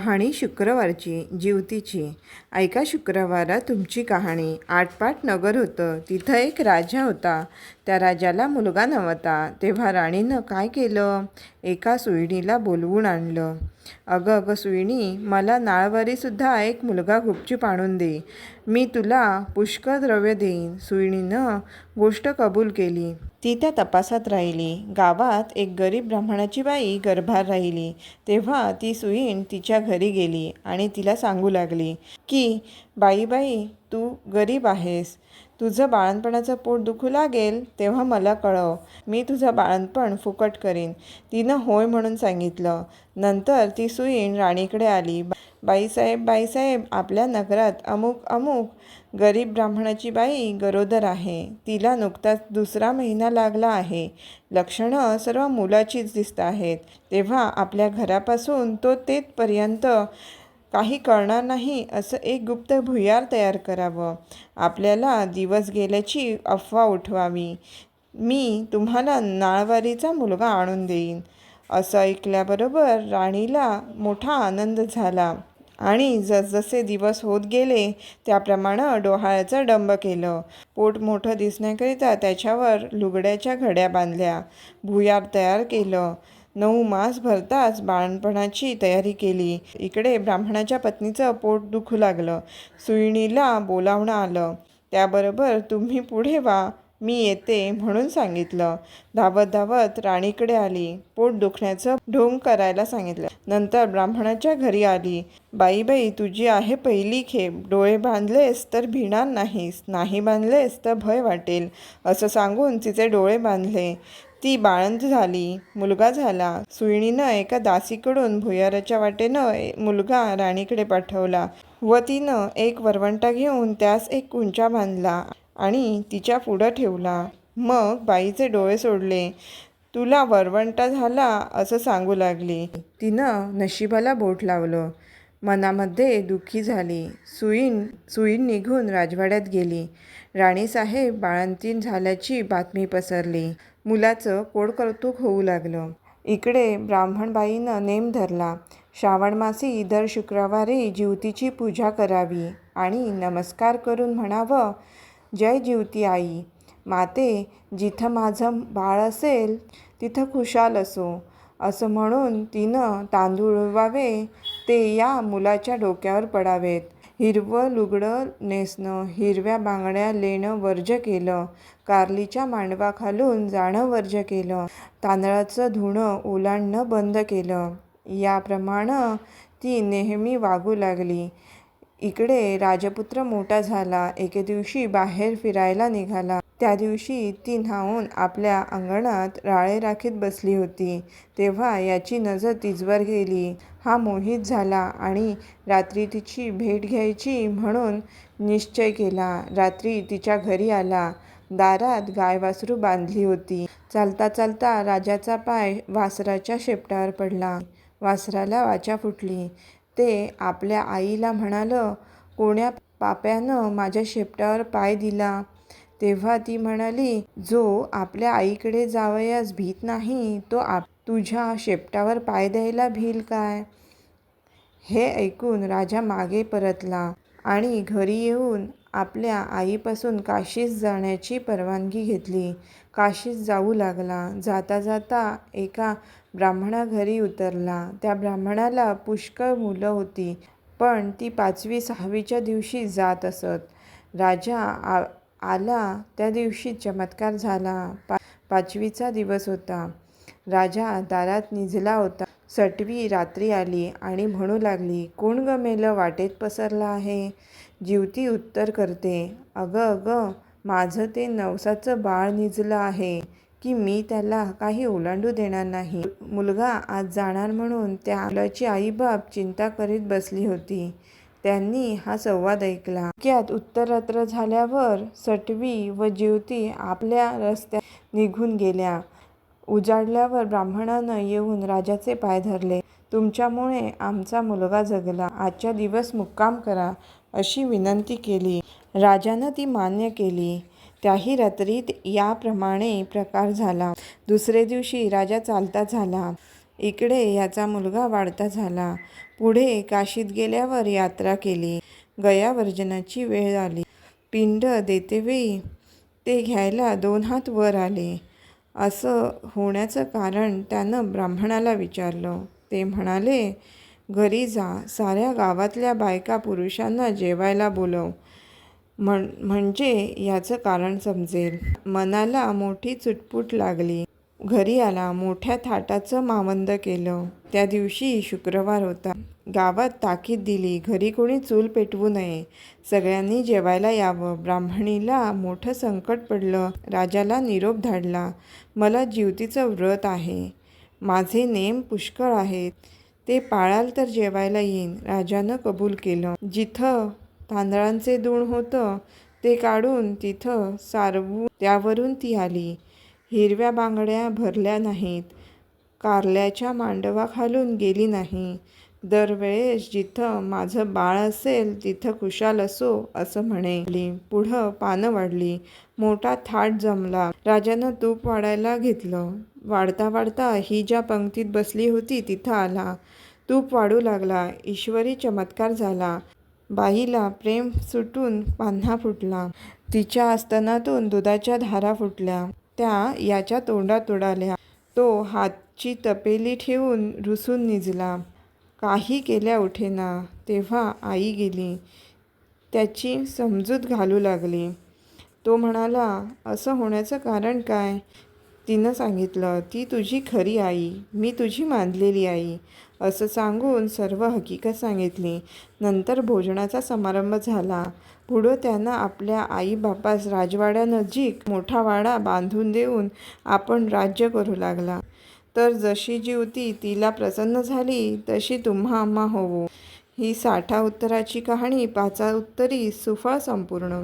कहाणी शुक्रवारची जिवतीची. ऐका शुक्रवारा तुमची कहाणी. आटपाट नगर होतं. तिथं एक राजा होता. त्या राजाला मुलगा नव्हता. तेव्हा राणीनं काय केलं, एका सुईणीला बोलवून आणलं. अगं अगं सुईणी, मला नाळवारीसुद्धा एक मुलगा गुपचूप आणून दे. मी तुला पुष्कळ द्रव्य देईन. सुईणीनं गोष्ट कबूल केली. ती त्या तपासात राहिली. गावात एक गरीब ब्राह्मणाची बाई गर्भार राहिली. तेव्हा ती सुईण तिच्या घरी गेली आणि तिला सांगू लागली की बाई, तू गरीब आहेस. तुझं बाळणपणाचं पोट दुखू लागेल तेव्हा मला कळव. मी तुझं बाळणपण फुकट करीन. तिनं होय म्हणून सांगितलं. नंतर ती सुईण राणीकडे आली. बाईसाहेब, आपल्या नगरात अमुक गरीब ब्राह्मणाची बाई गरोदर आहे. तिला नुकताच 2रा महिना लागला आहे. लक्षणं सर्व मुलाचीच दिसत आहेत. तेव्हा आपल्या घरापासून तो तेथपर्यंत काही कळणार नाही असं एक गुप्त भुयार तयार करावं. आपल्याला दिवस गेल्याची अफवा उठवावी. मी तुम्हाला नाळवारीचा मुलगा आणून देईन. असं ऐकल्याबरोबर राणीला मोठा आनंद झाला आणि जसजसे दिवस होत गेले त्याप्रमाणे डोहाळ्याचं डंब केलं. पोट मोठं दिसण्याकरिता त्याच्यावर लुगड्याच्या घड्या बांधल्या. भुयार तयार केलं. 9 मास भरताच बाळणपणाची तयारी केली. इकडे ब्राह्मणाच्या पत्नीचं पोट दुखू लागलं. सुईणीला बोलावणं आलं. त्याबरोबर तुम्ही पुढे वा, मी येते म्हणून सांगितलं. धावत राणीकडे आली. पोट दुखण्याचं ढोंग करायला सांगितलं. नंतर ब्राह्मणाच्या घरी आली. बाई, तुझी आहे पहिली खेप. डोळे बांधलेस तर भिणार नाहीस, नाही बांधलेस तर भय वाटेल असं सांगून तिचे डोळे बांधले. ती बाळंत झाली. मुलगा झाला. सुईणीनं एका दासीकडून भुयाराच्या वाटेनं मुलगा राणीकडे पाठवला व तिनं एक वरवंटा घेऊन त्यास एक कुंचा बांधला आणि तिच्या पुढं ठेवला. मग बाईचे डोळे सोडले. तुला वरवंटा झाला असं सांगू लागली. तिनं नशिबाला बोट लावलं. मनामध्ये दुःखी झाली. सुईण निघून राजवाड्यात गेली. राणीसाहेब बाळंतीण झाल्याची बातमी पसरली. मुलाचं कोडकौतुक होऊ लागलं. इकडे ब्राह्मणबाईनं नेम धरला. श्रावणमासी दर शुक्रवारी जिवतीची पूजा करावी आणि नमस्कार करून म्हणावं, जय जिवती आई माते, जिथं माझं बाळ असेल तिथं खुशाल असो असं म्हणून तिनं तांदूळ उडवावे, ते या मुलाच्या डोक्यावर पडावेत. हिरवं लुगडं नेसणं, हिरव्या बांगड्या लेणं वर्ज केलं. कारलीच्या मांडवाखालून जाणं वर्ज केलं. तांदळाचं धुणं ओलांडणं बंद केलं. याप्रमाणे ती नेहमी वागू लागली. इकडे राजपुत्र मोठा झाला. एके दिवशी बाहेर फिरायला निघाला. त्या दिवशी ती न्हाऊन आपल्या अंगणात राळे राखीत बसली होती. तेव्हा याची नजर तिच्यावर गेली. हा मोहित झाला आणि रात्री तिची भेट घ्यायची म्हणून निश्चय केला. रात्री तिच्या घरी आला. दारात गायवासरू बांधली होती. चालता राजाचा पाय वासराच्या शेपटावर पडला. वासराला वाचा फुटली. ते आपल्या आईला म्हणालं, कोण्या पाप्यानं माझ्या शेपटावर पाय दिला? तेव्हा ती म्हणाली, जो आपल्या आईकडे जावयास भीत नाही तो तुझ्या शेपटावर पाय द्यायला भिल काय? हे ऐकून राजा मागे परतला आणि घरी येऊन आपल्या आईपासून काशीस जाण्याची परवानगी घेतली. काशीस जाऊ लागला. जाता एका ब्राह्मणा घरी उतरला. त्या ब्राह्मणाला पुष्कळ मुलं होती, पण ती 5वी-6वीच्या दिवशी जात असत. राजा आला त्या दिवशी चमत्कार झाला. 5वीचा दिवस होता. राजा दारात निजला होता. सटवी रात्री आली आणि म्हणू लागली, कोण ग मेलं वाटेत पसरला आहे? जिवती उत्तर करते, अगं, माझं ते नवसाचं बाळ निजलं आहे की मी त्याला काही ओलांडू देणार नाही. मुलगा आज जाणार म्हणून त्या मुलाची आईबाप चिंता करीत बसली होती. त्यांनी हा संवाद ऐकला. इतक्यात उत्तरात्र झाल्यावर सटवी व जिवती आपल्या रस्त्यात निघून गेल्या. उजाडल्यावर ब्राह्मणानं येऊन राजाचे पाय धरले. तुमच्यामुळे आमचा मुलगा जगला. आजच्या दिवस मुक्काम करा अशी विनंती केली. राजानं ती मान्य केली. त्याही रात्री याप्रमाणे प्रकार झाला. 2रे दिवशी राजा चालता झाला. इकडे याचा मुलगा वाढता झाला. पुढे काशीत गेल्यावर यात्रा केली. गयावर्जनाची वेळ आली. पिंड देतेवेळी ते घ्यायला 2 हात वर आले. असं होण्याचं कारण त्यानं ब्राह्मणाला विचारलं. ते म्हणाले, घरी जा, साऱ्या गावातल्या बायका पुरुषांना जेवायला बोलव, म्हणजे याचं कारण समजेल. मनाला मोठी चुटपुट लागली. घरी आला, मोठ्या थाटाचं मावंद केलं. त्या दिवशी शुक्रवार होता. गावात ताकीद दिली, घरी कोणी चूल पेटवू नये, सगळ्यांनी जेवायला यावं. ब्राह्मणीला मोठं संकट पडलं. राजाला निरोप धाडला, मला जिवतीचं व्रत आहे, माझे नेम पुष्कळ आहेत, ते पाळाल तर जेवायला येईन. राजानं कबूल केलं. जिथं तांदळांचे दूण होतं ते काढून तिथं सारवून त्यावरून ती आली. हिरव्या बांगड्या भरल्या नाहीत, कारल्याच्या मांडवाखालून गेली नाही. दरवेळेस जिथं माझं बाळ असेल तिथं खुशाल असो असं म्हणे. पुढं पानं वाढली. मोठा थाट जमला. राजानं तूप वाढायला घेतलं. वाढता वाढता ही ज्या पंक्तीत बसली होती तिथं आला. तूप वाढू लागला. ईश्वरी चमत्कार झाला. बाईला प्रेम सुटून पान्हा फुटला. तिच्या आस्तनातून दुधाच्या धारा फुटल्या. त्या याच्या तोंडात उडाल्या. तो हातची तपेली ठेवून रुसून निजला. काही केल्या उठेना. तेव्हा आई गेली. त्याची समजूत घालू लागली. तो म्हणाला, असं होण्याचं कारण काय? तिनं सांगितलं, ती तुझी खरी आई, मी तुझी मानलेली आई, असं सांगून सर्व हकीकत सांगितली. नंतर भोजनाचा समारंभ झाला. पुढं त्यानं आपल्या आईबापास राजवाड्यानजीक मोठा वाडा बांधून देऊन आपण राज्य करू लागला. तर जशी जिवती तिला प्रसन्न झाली तशी तुम्हा आम्हा होवो. ही 60 उत्तराची कहाणी 5 उत्तरी सुफळ संपूर्ण.